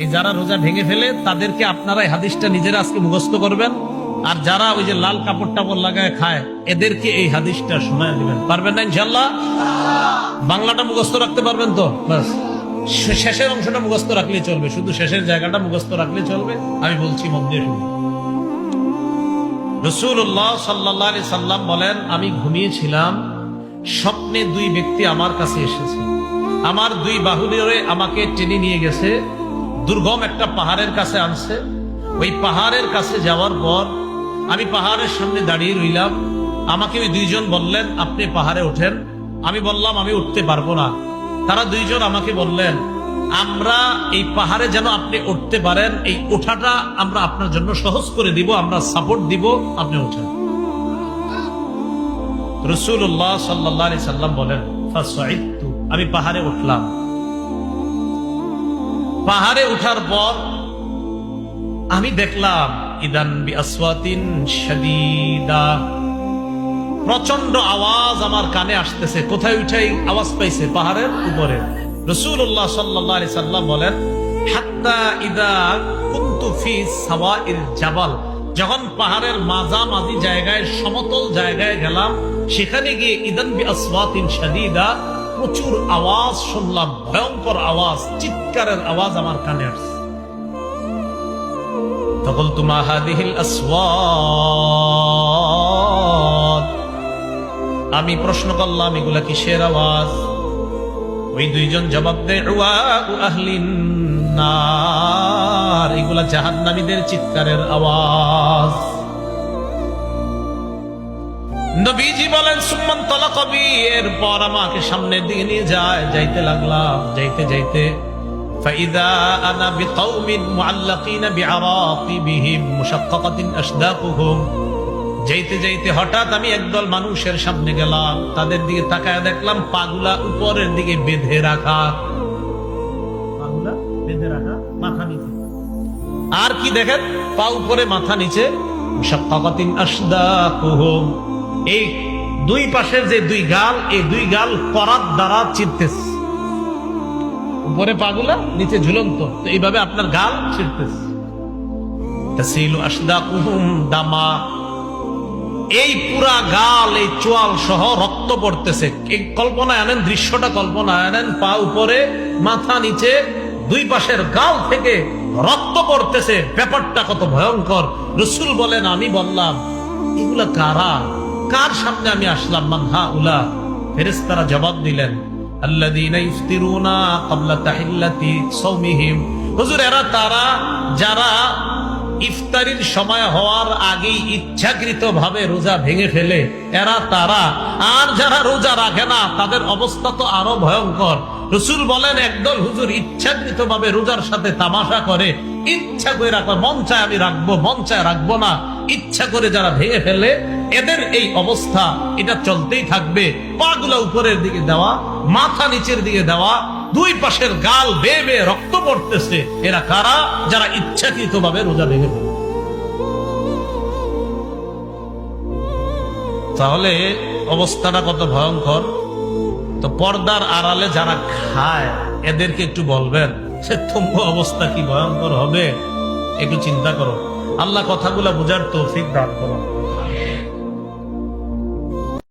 এই যারা রোজা ভেঙে ফেলে তাদেরকে আপনারা এই হাদিসটা নিজেরা আজকে মুখস্থ করবেন, আর যারা ওই যে লাল কাপড় টাপড় লাগায় খায় এদেরকে এই হাদিসটা শোনায় দিবেন। পারবেন না ইনশাল্লাহ? বাংলাটা মুখস্থ রাখতে পারবেন তো? বাস শেষের অংশটা মুখস্থ রাখলেই চলবে, শুধু শেষের জায়গাটা মুখস্থ রাখলেই চলবে। আমি বলছি মন দিয়ে শুনুন। রাসূলুল্লাহ সাল্লাল্লাহু আলাইহি সাল্লাম বলেন, আমি ঘুমিয়েছিলাম, স্বপ্নে দুই ব্যক্তি আমার কাছে এসেছে, আমার দুই বাহু ধরে আমাকে টেনে নিয়ে গেছে, দুর্গম একটা পাহাড়ের কাছে আনছে। ওই পাহাড়ের কাছে যাওয়ার পর আমি পাহাড়ের সামনে দাঁড়িয়ে রইলাম। আমাকে ওই দুইজন বললেন, আপনি পাহাড়ে ওঠেন। আমি বললাম, আমি উঠতে পারবো না। তারা দুইজন আমাকে বললেন, আমরা এই পাহাড়ে যেন আপনি উঠতে পারেন, এই ওঠাটা আমরা আপনার জন্য সহজ করে দিব, আমরা সাপোর্ট দিব, আপনি ওঠেন। রাসূলুল্লাহ সাল্লাল্লাহু আলাইহি সাল্লাম বলেন, ফাসাইদতু, আমি পাহাড়ে উঠলাম। পাহাড়ে উঠার পর আমি দেখলাম ইদান বিআসওয়াতিন শাদীদা, প্রচন্ড আওয়াজ আমার কানে আসতেছে। কোথায় উঠাই আওয়াজ পাইছে? পাহাড়ের উপরে। রাসূলুল্লাহ সাল্লাল্লাহু আলাইহি সাল্লাম বলেন, হাত্তা ইদা কুনতু ফি সাওয়াইল জাবাল, যখন পাহাড়ের মাঝামাঝি জায়গায়, সমতল জায়গায় গেলাম, সেখানে গিয়ে ইদান বিআসওয়াতিন শাদীদা, প্রচুর আওয়াজ শুনলাম, ভয়ঙ্কর আওয়াজ, চিৎকারের আওয়াজ আমার কানে আসছে। فقلت ما هذه الأصوات, আমি প্রশ্ন করলাম, এগুলা কিসের আওয়াজ? ওই দুইজন জবাব দেয়, উআউ আহলিন নার, এগুলা জাহান্নামীদের চিৎকারের আওয়াজ। নবীজি বলেন, সুম্মান তালাকা বি, এরপর আমাকে সামনের দিকে নিয়ে যায়, যাইতে লাগলাম। যাইতে যাইতে فإذا أنا بقوم معلقين بعراقبهم مشققة أشداقهم, যাইতে যাইতে হঠাৎ আমি একদল মানুষের সামনে গেলাম, তাদের দিকে তাকায় দেখলাম পাগুলা উপরের দিকে বেঁধে রাখা, পাগুলা বেঁধে রাখা, মাথা নিচে। আর কি দেখেন? পা উপরে মাথা নিচে। মুশাক্কাকাতিন আশদাকুহুম, এই দুই পাশের যে দুই গাল, এই দুই গাল করাত দ্বারা চিরতেছে। উপরে পাগুলা, নিচে ঝুলন্ত, তো এইভাবে আপনার গাল ছিঁড়তেছে। তাসিলু আশদাকুহুম দামা, এই পুরা গাল, এই চোয়াল সহ রক্ত পড়তেছে। এই কল্পনায় আনেন, দৃশ্যটা কল্পনায় আনেন, পা উপরে মাথা নিচে, দুই পাশের গাল থেকে রক্ত পড়তেছে। ব্যাপারটা কত ভয়ঙ্কর! রাসূল বলেন, আমি বললাম, এগুলা কারা? কার সামনে আমি আসলাম? মান হাউলা, ফেরেশতারা জবাব দিলেন, আল্লাযীনা ইফতিরুনা ক্বাবলা তাহিল্লাতি সাওমিহিম, হুজুর এরা তারা যারা ইফতারির সময় হওয়ার আগেই ইচ্ছাকৃতভাবে রোজা ভেঙে ফেলে, এরা তারা। আর যারা রোজা রাখে না তাদের অবস্থা তো আরো ভয়ঙ্কর। রাসূল বলেন, একদল হুজুর ইচ্ছাকৃতভাবে রোজার সাথে তামাশা করে, ইচ্ছা করে রাখবে, মন চায় আমি রাখবো, মন চায় রাখবো না, ইচ্ছা করে যারা ভেঙে ফেলে, এদের এই অবস্থা, এটা চলতেই থাকবে। পাগুলা উপরের দিকে দেওয়া, মাথা নিচের দিকে দেওয়া, দুই পাশের গাল বেয়ে বেয়ে রক্ত পড়তেছে। এরা কারা? যারা ইচ্ছাকৃতভাবে রোজা ভেঙে ফেলে। তাহলে অবস্থাটা কত ভয়ঙ্কর! তো পর্দার আড়ালে যারা খায় এদেরকে একটু বলবেন, সে তোমার অবস্থা কি ভয়ঙ্কর হবে, একটু চিন্তা করো। আল্লাহ কথাগুলা বুঝার তৌফিক দান করো।